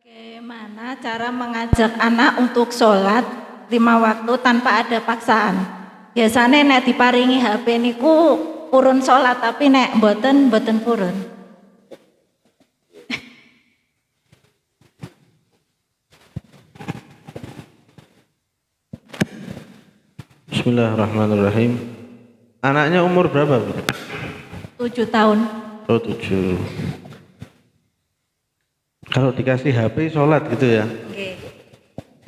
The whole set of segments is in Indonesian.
Bagaimana cara mengajak anak untuk sholat 5 waktu tanpa ada paksaan? Biasanya nek diparingi HP niku purun sholat, tapi nek mboten purun. Bismillahirrahmanirrahim. Anaknya umur berapa, Bu? 7 tahun. Oh, 7. Kalau dikasih HP sholat gitu ya? Nggih.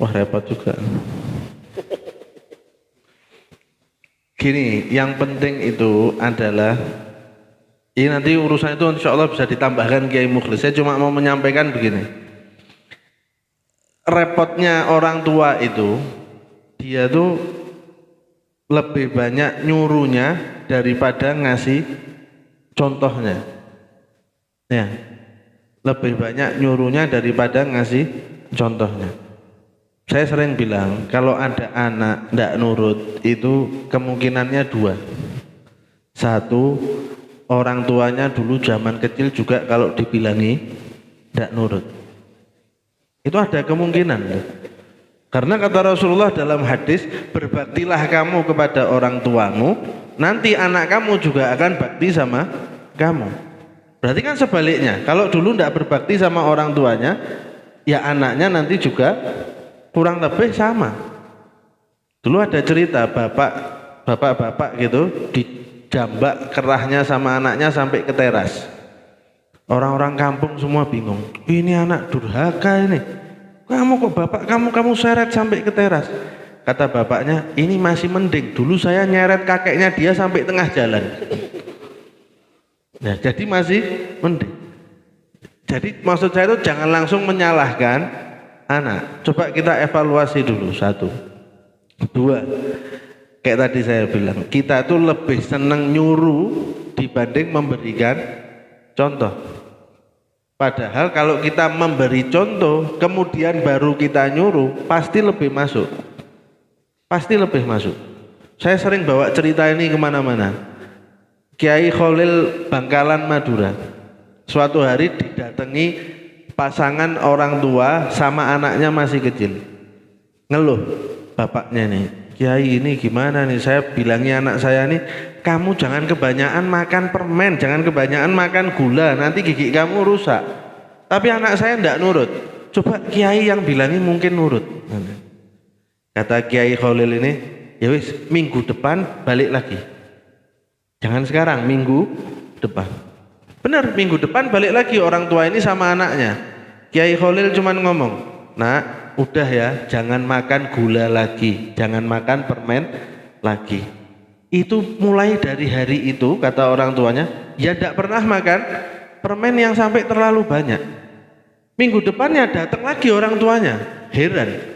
Wah, repot juga. Gini, yang penting itu adalah ini nanti urusan itu insya Allah bisa ditambahkan Kiai Mukhlis. Saya cuma mau menyampaikan begini. Repotnya orang tua itu, dia tuh lebih banyak nyuruhnya daripada ngasih contohnya. Ya, lebih banyak nyuruhnya daripada ngasih contohnya. Saya sering bilang kalau ada anak ndak nurut itu kemungkinannya 2. 1, orang tuanya dulu zaman kecil juga kalau dibilangi ndak nurut. Itu ada kemungkinan. Karena kata Rasulullah dalam hadis, berbaktilah kamu kepada orang tuamu, nanti anak kamu juga akan bakti sama kamu. Berarti kan sebaliknya, kalau dulu tidak berbakti sama orang tuanya, ya anaknya nanti juga kurang lebih sama. Dulu ada cerita bapak gitu dijambak kerahnya sama anaknya sampai ke teras. Orang-orang kampung semua bingung, ini anak durhaka ini. Kamu kok bapak kamu seret sampai ke teras. Kata bapaknya, ini masih mending, dulu saya nyeret kakeknya dia sampai tengah jalan. Nah, jadi masih mending. Jadi maksud saya itu jangan langsung menyalahkan anak. Coba kita evaluasi dulu. 1, 2, kayak tadi saya bilang, kita tuh lebih senang nyuruh dibanding memberikan contoh. Padahal kalau kita memberi contoh kemudian baru kita nyuruh, pasti lebih masuk. Pasti lebih masuk. Saya sering bawa cerita ini kemana-mana. Kiai Khalil Bangkalan Madura, suatu hari didatangi pasangan orang tua sama anaknya masih kecil. Ngeluh bapaknya nih, Kiai ini gimana nih, saya bilangnya anak saya nih, kamu jangan kebanyakan makan permen, jangan kebanyakan makan gula, nanti gigi kamu rusak. Tapi anak saya tidak nurut. Coba Kiai yang bilangin mungkin nurut. Kata Kiai Khalil ini, ya wis, minggu depan balik lagi. Jangan sekarang, minggu depan. Benar, minggu depan balik lagi orang tua ini sama anaknya. Kiai Khalil cuman ngomong, nak, udah ya, jangan makan gula lagi, jangan makan permen lagi. Itu mulai dari hari itu, kata orang tuanya, ya tidak pernah makan permen yang sampai terlalu banyak. Minggu depannya datang lagi orang tuanya, heran.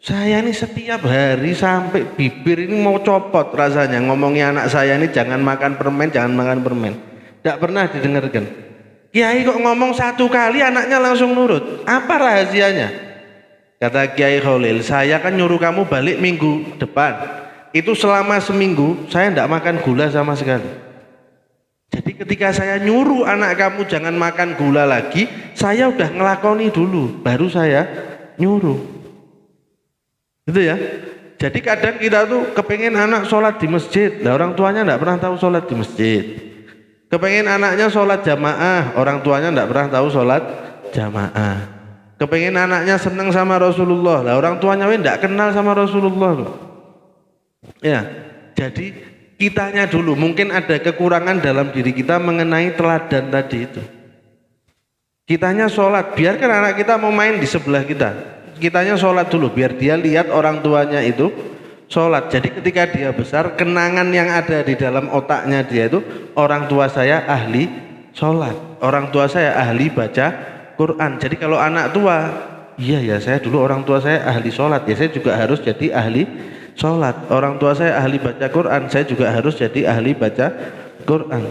Saya ini setiap hari sampai bibir ini mau copot rasanya ngomongnya anak saya ini jangan makan permen, jangan makan permen. Tidak pernah didengarkan. Kiai kok ngomong 1 kali anaknya langsung nurut. Apa rahasianya? Kata Kiai Khalil, saya kan nyuruh kamu balik minggu depan. Itu selama seminggu saya tidak makan gula sama sekali. Jadi ketika saya nyuruh anak kamu jangan makan gula lagi, saya udah ngelakoni dulu, baru saya nyuruh. Gitu ya. Jadi kadang kita tuh kepengen anak sholat di masjid, nah orang tuanya tidak pernah tahu sholat di masjid. Kepengen anaknya sholat jamaah, orang tuanya tidak pernah tahu sholat jamaah. Kepengen anaknya senang sama Rasulullah, lah orang tuanya tidak kenal sama Rasulullah loh. Ya, jadi kitanya dulu mungkin ada kekurangan dalam diri kita mengenai teladan tadi itu. Kitanya sholat, biarkan anak kita mau main di sebelah kita. Kitanya sholat dulu biar dia lihat orang tuanya itu sholat. Jadi ketika dia besar, kenangan yang ada di dalam otaknya dia itu, orang tua saya ahli sholat, orang tua saya ahli baca Quran. Jadi kalau anak tua, iya ya, saya dulu orang tua saya ahli sholat, ya saya juga harus jadi ahli sholat. Orang tua saya ahli baca Quran, saya juga harus jadi ahli baca Quran.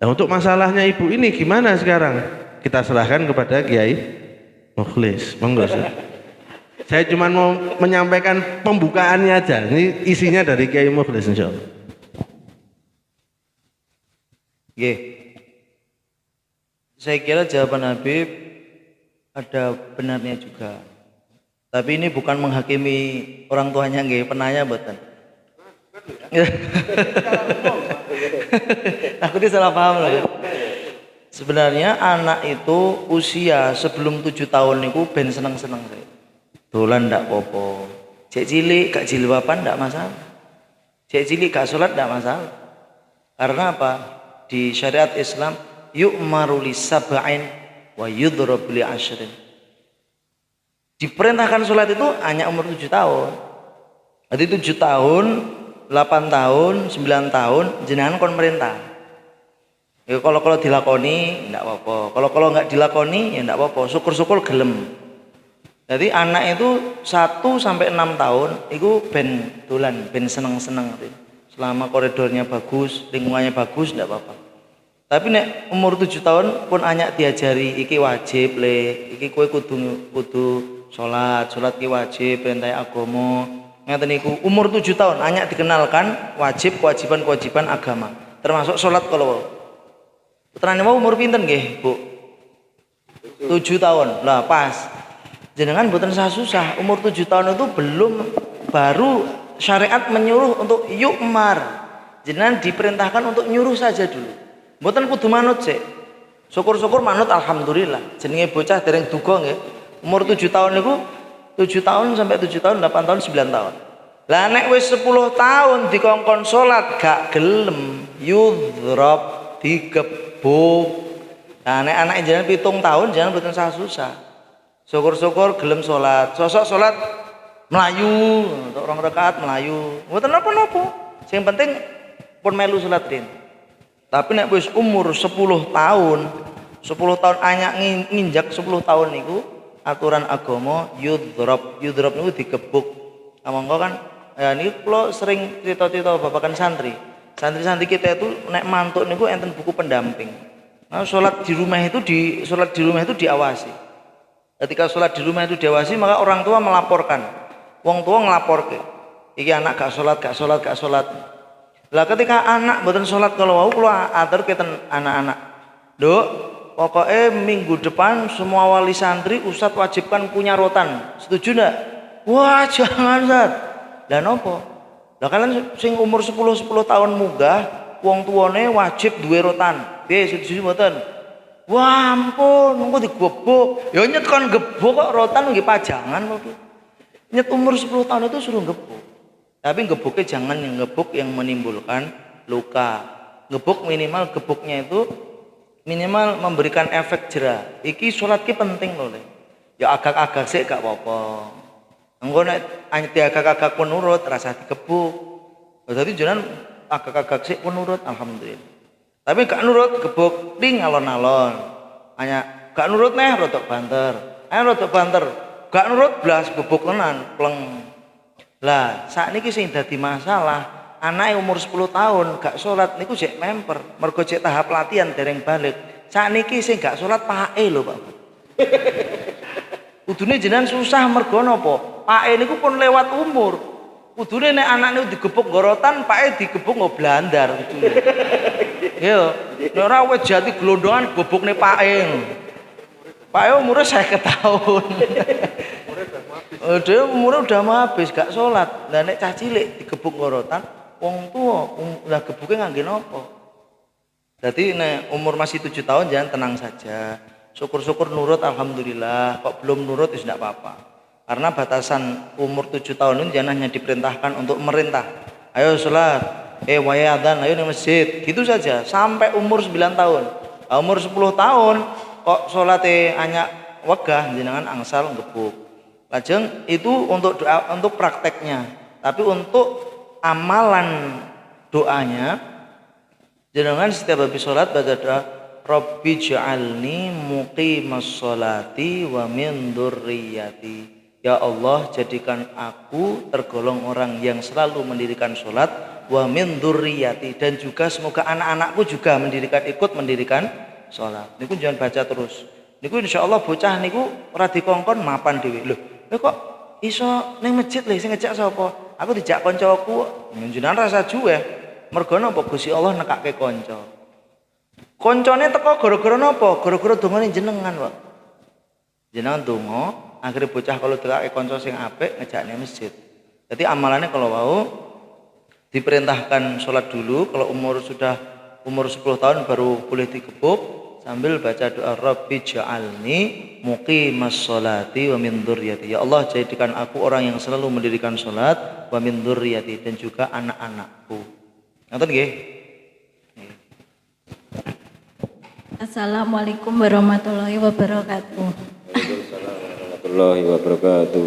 Nah, untuk masalahnya ibu ini gimana sekarang? Kita serahkan kepada Kiai Mukhlis. Monggo. Saya cuma mau menyampaikan pembukaannya aja. Ini isinya dari Kiai Mukhlis insyaallah. Saya kira jawaban Habib ada benarnya juga. Tapi ini bukan menghakimi orang tuanya nggih, penanya mboten. Aku salah paham loh. Sebenarnya anak itu usia sebelum 7 tahun niku ben seneng-seneng rek. Dolan ndak popo. Cek cilik gak jilbaban ndak masalah. Cek cilik gak salat ndak masalah. Karena apa? Di syariat Islam yu'maru li sab'in wa yudrab li 'ashrin. Diperintahkan sholat itu hanya umur 7 tahun. Berarti 7 tahun, 8 tahun, 9 tahun jenengan kon merintah. Ya kalau dilakoni enggak apa-apa. Kalau enggak dilakoni ya enggak apa-apa. Syukur-syukur gelem. Jadi anak itu 1 sampai 6 tahun itu ben dolan, ben seneng-seneng. Selama koridornya bagus, lingkungannya bagus enggak apa-apa. Tapi nek umur 7 tahun pun anak diajari iki wajib le, iki kowe kudu sholat ki wajib, perintah agama. Ngeten niku umur 7 tahun anak dikenalkan wajib kewajiban agama. Termasuk sholat kalau putrane mau umur pinten nggih, Bu? 7 tahun. Lah pas. Jenengan mboten susah. Umur 7 tahun itu baru syariat menyuruh untuk yu'mar. Jenengan diperintahkan untuk nyuruh saja dulu. Mboten kudu manut sik. Syukur-syukur manut alhamdulillah. Jenenge bocah dereng duga nggih. Umur 7 tahun niku 7 tahun sampai 7 tahun, 8 tahun, 9 tahun. Lah nek wis 10 tahun dikongkon salat gak gelem yudhrab digebuk. Nah nek anak jenengan 7 tahun jangan mboten susah. Syukur-syukur gelem salat. Sosok salat melayu, untuk orang rakaat melayu. Mboten napa-napa. Sing penting pun melu salat rin. Tapi nek wis umur 10 tahun anak nginjak 10 tahun niku aturan agama yudhrab niku digebuk. Monggo kan ya niku kula sering cerita-cerita babakan santri kita itu nek mantuk niku enten buku pendamping. Nah, sholat di rumah itu diawasi. Ketika sholat di rumah itu diawasi maka orang tua melaporkan. Wong tua ngelaporke. Iki anak gak sholat. Lah ketika anak mboten sholat kalau wau kula atur keten anak-anak. Nduk, pokoknya minggu depan semua wali santri ustadz wajibkan punya rotan. Setuju enggak? Wah jangan Ustaz. Lah nopo? Lah kalian sing umur 10 tahun munggah wong tuane wajib duwe rotan. Piye setuju mboten? Wah ampun, engko digebuk. Ya nyet kon gebuk kok rotan nggih pajangan kok. Nyet umur 10 tahun itu suruh gebuk. Tapi gebuknya jangan yang gebuk yang menimbulkan luka. Gebuk gebuknya itu minimal memberikan efek jera. Iki sholat ki penting loh. Ya agak-agak sih gak apa-apa. Engko nek agak-agak pun nurut rasa digebuk. Berarti jangan agak-agak sih pun nurut alhamdulillah. Tapi gak nurut gebuk ding alon-alon. Hanya gak nurut neh rodok banter. Rodok banter. Gak nurut blas gebuk tenan pleng. Lah sakniki sing dadi masalah anak umur 10 tahun gak sholat niku jek memper, mergo jek tahap latihan dereng balik. Sakniki sing gak sholat pake lho Pak. Kudune jenengan susah mergo napa? Pake niku pun lewat umur. Kudune nek anak niku digebuk gorotan, pake digebuk nggo blandar kudune. Yo, nek ora wis jati glondongan gebukne pake. Pake umure 50 tahun. Dia umurnya udah mau habis gak sholat. Lah nek cah cilik digebuk gorotan wong tua, lah gebuknya ngangge nopo. Jadi nek umur masih 7 tahun jangan tenang saja. Syukur-syukur nurut alhamdulillah. Kok belum nurut ya tidak apa-apa. Karena batasan umur 7 tahun ini jangan hanya diperintahkan untuk merintah. Ayo sholat, wae adzan, ayo di masjid. Gitu saja sampai umur 9 tahun. Umur 10 tahun kok sholatnya hanya wegah jenengan angsal gebuk. Lajeng itu untuk doa, untuk prakteknya. Tapi untuk amalan doanya jenengan setiap habis sholat baca doa Rabbi ja'alni muqimas sholati wa min dzurriyyati. Ya Allah jadikan aku tergolong orang yang selalu mendirikan sholat wa min dzurriyyati, dan juga semoga anak-anakku juga ikut mendirikan sholat. Niku jangan baca terus. Niku insyaallah bocah niku ora dikongkon mapan dhewe. Lho, kok iso ning masjid lho sing ngejak sapa? Aku dijak kancaku. Njenengan rasa juwe. Mergo napa Gusti Allah nekake kanca. Koncone teko gara-gara napa? Gara-gara dongane jenengan, Pak. Jenengan donga, akhirnya bocah kalau delake kanca sing apik ngejakne masjid. Jadi amalannya kalau mau diperintahkan sholat dulu, kalau umur 10 tahun baru boleh digebuk sambil baca doa Rabbi ja'alni muqimas sholati wa min dzurriyyati. Ya Allah, jadikan aku orang yang selalu mendirikan sholat wa min dzurriyyati, dan juga anak-anakku. Ngoten nggih? Assalamualaikum warahmatullahi wabarakatuh. Waalaikumsalam warahmatullahi wabarakatuh.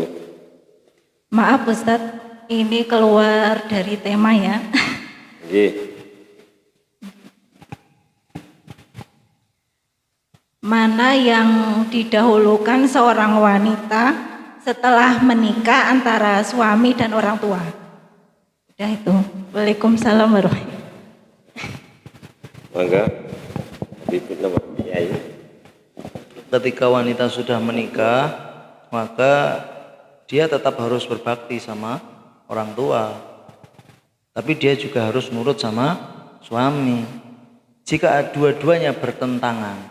Maaf Ustadz, ini keluar dari tema ya. Nggih. Mana yang didahulukan seorang wanita setelah menikah antara suami dan orang tua? Udah itu. Waalaikumsalam warahmatullahi wabarakatuh. Mangga. Ribut nama Kiai. Ketika wanita sudah menikah, maka dia tetap harus berbakti sama orang tua. Tapi dia juga harus nurut sama suami. Jika dua-duanya bertentangan,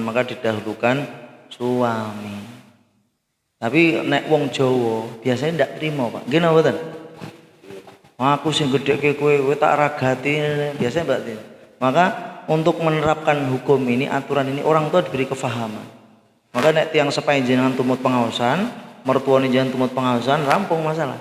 maka didahulukan suami. Tapi nek wong Jawa biasanya ndak terima, Pak. Nggih napa mboten? Aku sing gedheke kowe tak ragati, biasanya berarti. Maka untuk menerapkan hukum ini, aturan ini, orang tua diberi kefahaman. Maka nek tiang sepain jenengan tumut pengawasan, mertuane jenengan tumut pengawasan, rampung masalah.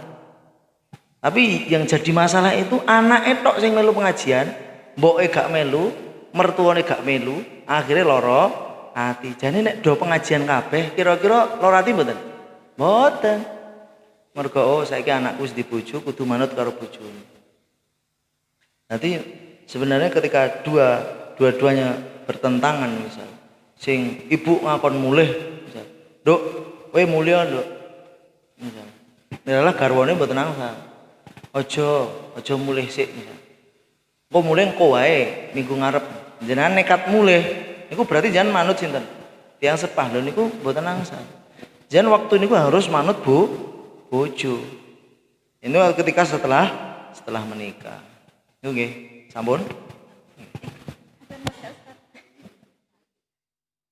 Tapi yang jadi masalah itu anak etok sing melu pengajian, mboke gak melu, mertuane gak melu, akhirnya loro ati. Jane nek do pengajian kabeh, kira-kira loro ati mboten? Mboten. Mergo saiki anakku wis dibojo, kudu manut karo bojone. Nanti sebenarnya ketika dua-duanya bertentangan, misal sing ibu ngakon mulih, misal, "Duk, kowe mulya, Nduk." Misal. Adalah garwane mboten nangsa. Aja mulih sik, misal. Kok mulih engko wae minggu ngarep. Jenengan nekat mulih, niku berarti jangan manut sinten? Tiyang sepah lho niku mboten nangsa. Jangan waktu niku harus manut bojo. Ini ketika setelah menikah. Oke, sampun.